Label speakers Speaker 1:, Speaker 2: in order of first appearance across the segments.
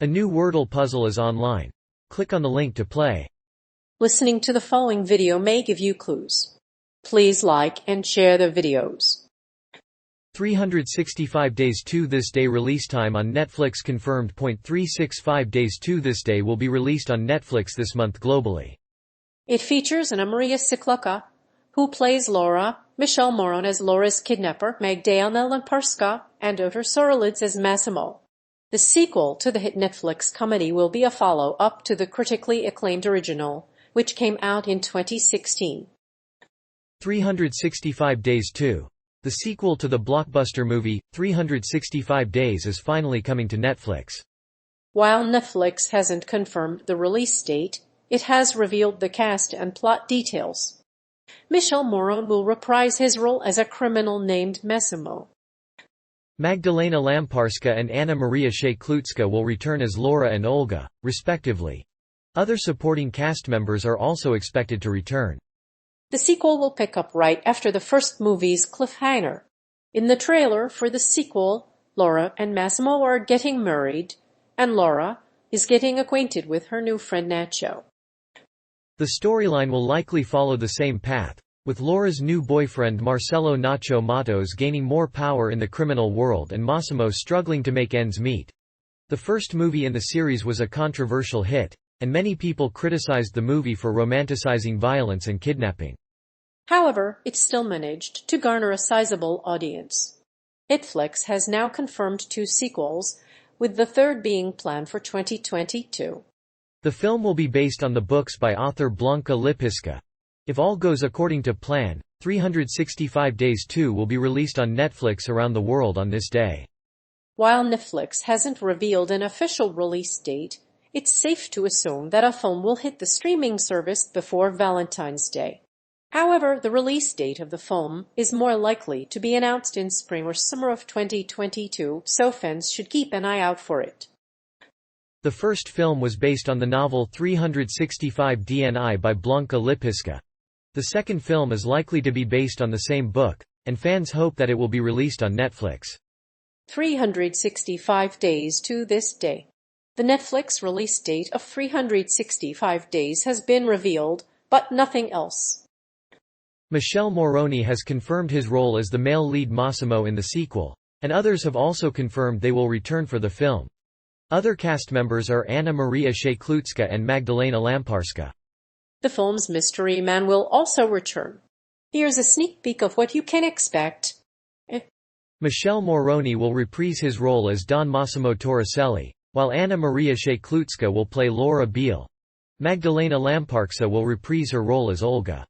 Speaker 1: A new Wordle puzzle is online. Click on the link to play.
Speaker 2: Listening to the following video may give you clues. Please like and share the videos.
Speaker 1: 365 Days to This Day release time on Netflix confirmed. 365 Days to This Day will be released on Netflix this month globally.
Speaker 2: It features Anna Maria Cycloka, who plays Laura, Michelle Moron as Laura's kidnapper, Magdalena Lamparska, and Otar Sorolidze as Massimo. The sequel to the hit Netflix comedy will be a follow-up to the critically acclaimed original, which came out in 2016.
Speaker 1: 365 Days 2. The sequel to the blockbuster movie, 365 Days is finally coming to Netflix.
Speaker 2: While Netflix hasn't confirmed the release date, it has revealed the cast and plot details. Michelle Moron will reprise his role as a criminal named Massimo.
Speaker 1: Magdalena Lamparska and Anna Maria Szejklucka will return as Laura and Olga, respectively. Other supporting cast members are also expected to return.
Speaker 2: The sequel will pick up right after the first movie's cliffhanger. In the trailer for the sequel, Laura and Massimo are getting married, and Laura is getting acquainted with her new friend Nacho.
Speaker 1: The storyline will likely follow the same path, with Laura's new boyfriend Marcelo Nacho Matos gaining more power in the criminal world and Massimo struggling to make ends meet. The first movie in the series was a controversial hit, and many people criticized the movie for romanticizing violence and kidnapping.
Speaker 2: However, it still managed to garner a sizable audience. Netflix has now confirmed 2 sequels, with the third being planned for 2022.
Speaker 1: The film will be based on the books by author Blanca Lipiska. If all goes according to plan, 365 Days 2 will be released on Netflix around the world on this day.
Speaker 2: While Netflix hasn't revealed an official release date, it's safe to assume that a film will hit the streaming service before Valentine's Day. However, the release date of the film is more likely to be announced in spring or summer of 2022, so fans should keep an eye out for it.
Speaker 1: The first film was based on the novel 365 DNI by Blanca Lipiska. The second film is likely to be based on the same book, and fans hope that it will be released on Netflix.
Speaker 2: 365 Days to This Day. The Netflix release date of 365 Days has been revealed, but nothing else.
Speaker 1: Michelle Moroni has confirmed his role as the male lead Massimo in the sequel, and others have also confirmed they will return for the film. Other cast members are Anna Maria Szejklucka and Magdalena Lamparska.
Speaker 2: The film's mystery man will also return. Here's a sneak peek of what you can expect.
Speaker 1: Michelle Moroni will reprise his role as Don Massimo Torricelli, while Anna Maria Szejklucka will play Laura Beale. Magdalena Lamparska will reprise her role as Olga.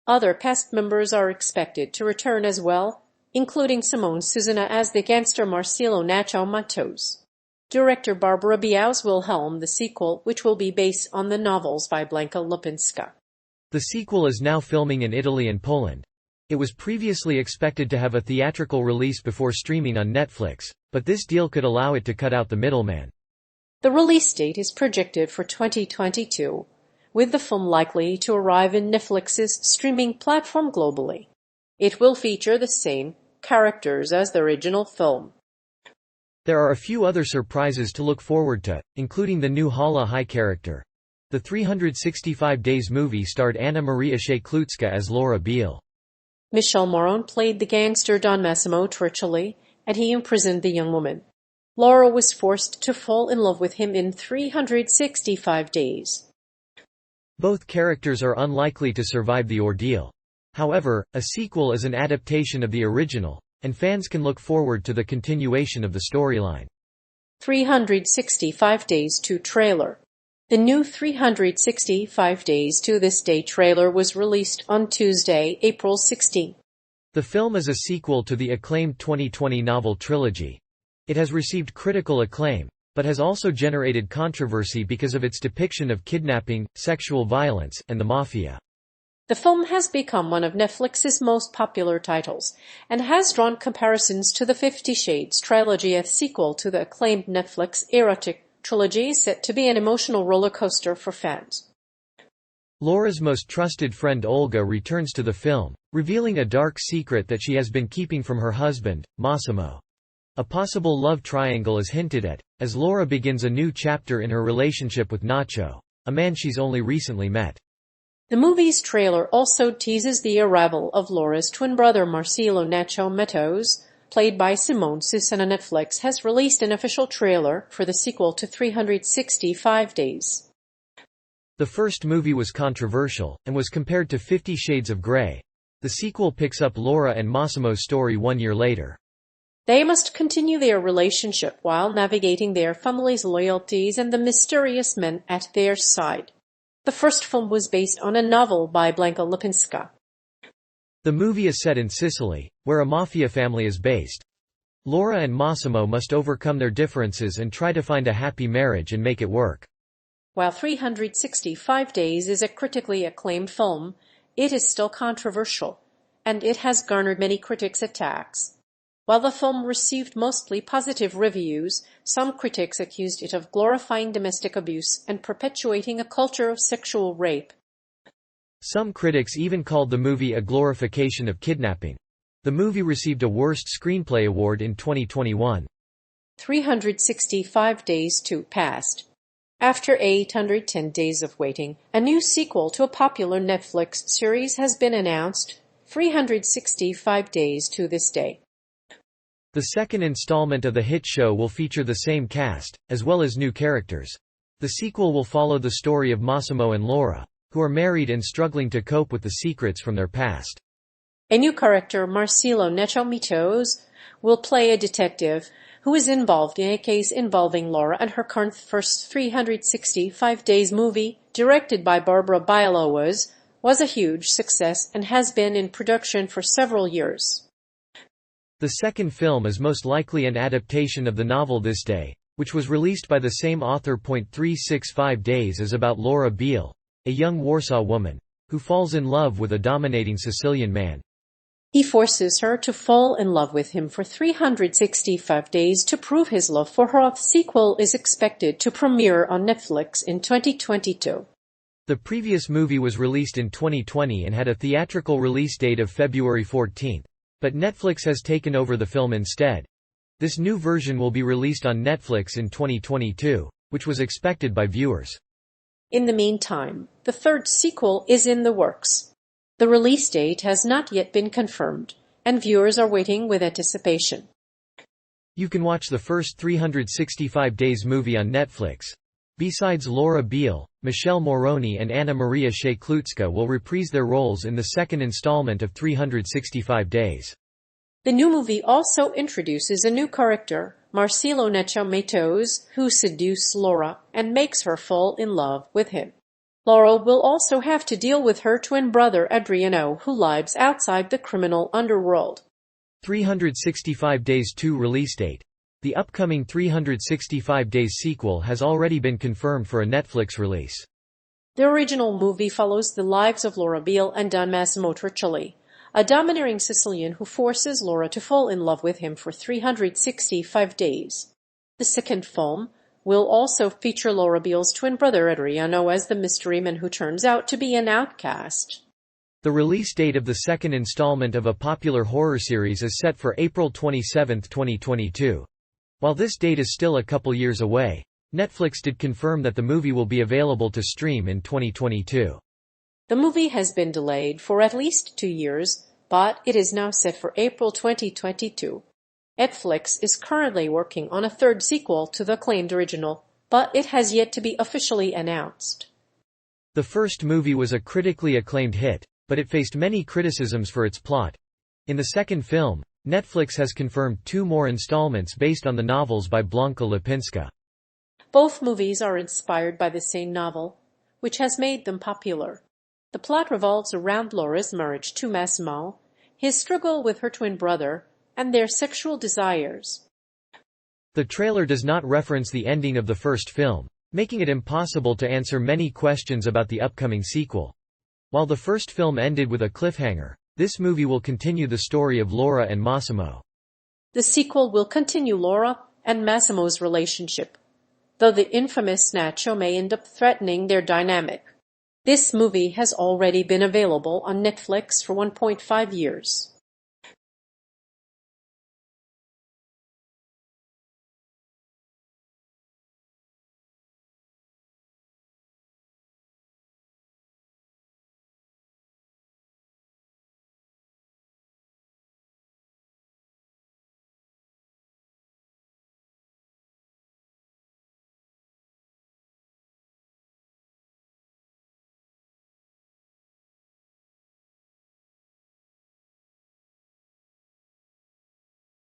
Speaker 2: Other cast members are expected to return as well, including Simone Susana as the gangster Marcelo Nacho Matos. Director Barbara Biaus will helm the sequel, which will be based on the novels by Blanca Lipiska.
Speaker 1: The sequel is now filming in Italy and Poland. It was previously expected to have a theatrical release before streaming on Netflix, but this deal could allow it to cut out the middleman.
Speaker 2: The release date is projected for 2022, with the film likely to arrive in Netflix's streaming platform globally. It will feature the same characters as the original film.
Speaker 1: There are a few other surprises to look forward to, including the new Hala High character. The 365 Days movie starred Anna Maria Szejklucka as Laura Beale.
Speaker 2: Michelle Moron played the gangster Don Massimo Torricelli, and he imprisoned the young woman. Laura was forced to fall in love with him in 365 days.
Speaker 1: Both characters are unlikely to survive the ordeal. However, a sequel is an adaptation of the original, and fans can look forward to the continuation of the storyline.
Speaker 2: 365 Days to trailer. The new 365 Days to This Day trailer was released on Tuesday, April 16.
Speaker 1: The film is a sequel to the acclaimed 2020 novel trilogy. It has received critical acclaim, but has also generated controversy because of its depiction of kidnapping, sexual violence, and the mafia.
Speaker 2: The film has become one of Netflix's most popular titles, and has drawn comparisons to the 50 Shades trilogy, a sequel to the acclaimed Netflix erotic trilogy set to be an emotional roller coaster for fans.
Speaker 1: Laura's most trusted friend Olga returns to the film, revealing a dark secret that she has been keeping from her husband, Massimo. A possible love triangle is hinted at, as Laura begins a new chapter in her relationship with Nacho, a man she's only recently met.
Speaker 2: The movie's trailer also teases the arrival of Laura's twin brother Marcelo Nacho Matos, played by Simone Susana. Netflix has released an official trailer for the sequel to 365 Days.
Speaker 1: The first movie was controversial, and was compared to 50 Shades of Grey. The sequel picks up Laura and Massimo's story 1 year later.
Speaker 2: They must continue their relationship while navigating their family's loyalties and the mysterious men at their side. The first film was based on a novel by Blanka Lipinska.
Speaker 1: The movie is set in Sicily, where a mafia family is based. Laura and Massimo must overcome their differences and try to find a happy marriage and make it work.
Speaker 2: While 365 Days is a critically acclaimed film, it is still controversial, and it has garnered many critics' attacks. While the film received mostly positive reviews, some critics accused it of glorifying domestic abuse and perpetuating a culture of sexual rape.
Speaker 1: Some critics even called the movie a glorification of kidnapping. The movie received a Worst Screenplay award in 2021.
Speaker 2: 365 Days 2 passed. After 810 days of waiting, a new sequel to a popular Netflix series has been announced, 365 Days to this day.
Speaker 1: The second installment of the hit show will feature the same cast, as well as new characters. The sequel will follow the story of Massimo and Laura, who are married and struggling to cope with the secrets from their past.
Speaker 2: A new character, Marcelo Nacho Matos, will play a detective who is involved in a case involving Laura and her current first 365 Days movie, directed by Barbara Bailoas, was a huge success and has been in production for several years.
Speaker 1: The second film is most likely an adaptation of the novel This Day, which was released by the same author. 365 Days is about Laura Beale, a young Warsaw woman, who falls in love with a dominating Sicilian man.
Speaker 2: He forces her to fall in love with him for 365 days to prove his love for her. The sequel is expected to premiere on Netflix in 2022.
Speaker 1: The previous movie was released in 2020 and had a theatrical release date of February 14. But Netflix has taken over the film instead. This new version will be released on Netflix in 2022, which was expected by viewers.
Speaker 2: In the meantime, the third sequel is in the works. The release date has not yet been confirmed, and viewers are waiting with anticipation.
Speaker 1: You can watch the first 365 Days movie on Netflix. Besides Laura Beale, Michelle Moroni and Anna Maria Szej-Klucka will reprise their roles in the second installment of 365 Days.
Speaker 2: The new movie also introduces a new character, Marcelo Nacho Matos, who seduces Laura and makes her fall in love with him. Laura will also have to deal with her twin brother Adriano, who lives outside the criminal underworld.
Speaker 1: 365 Days 2 release date. The upcoming 365 Days sequel has already been confirmed for a Netflix release.
Speaker 2: The original movie follows the lives of Laura Beale and Don Massimo Triccioli, a domineering Sicilian who forces Laura to fall in love with him for 365 days. The second film will also feature Laura Beale's twin brother Adriano as the mystery man who turns out to be an outcast.
Speaker 1: The release date of the second installment of a popular horror series is set for April 27, 2022. While this date is still a couple years away, Netflix did confirm that the movie will be available to stream in 2022.
Speaker 2: The movie has been delayed for at least 2 years, but it is now set for April 2022. Netflix is currently working on a third sequel to the acclaimed original, but it has yet to be officially announced.
Speaker 1: The first movie was a critically acclaimed hit, but it faced many criticisms for its plot. In the second film, Netflix has confirmed 2 more installments based on the novels by Blanka Lipinska.
Speaker 2: Both movies are inspired by the same novel, which has made them popular. The plot revolves around Laura's marriage to Massimo, his struggle with her twin brother, and their sexual desires.
Speaker 1: The trailer does not reference the ending of the first film, making it impossible to answer many questions about the upcoming sequel. While the first film ended with a cliffhanger, this movie will continue the story of Laura and Massimo.
Speaker 2: The sequel will continue Laura and Massimo's relationship, though the infamous Nacho may end up threatening their dynamic. This movie has already been available on Netflix for 1.5 years.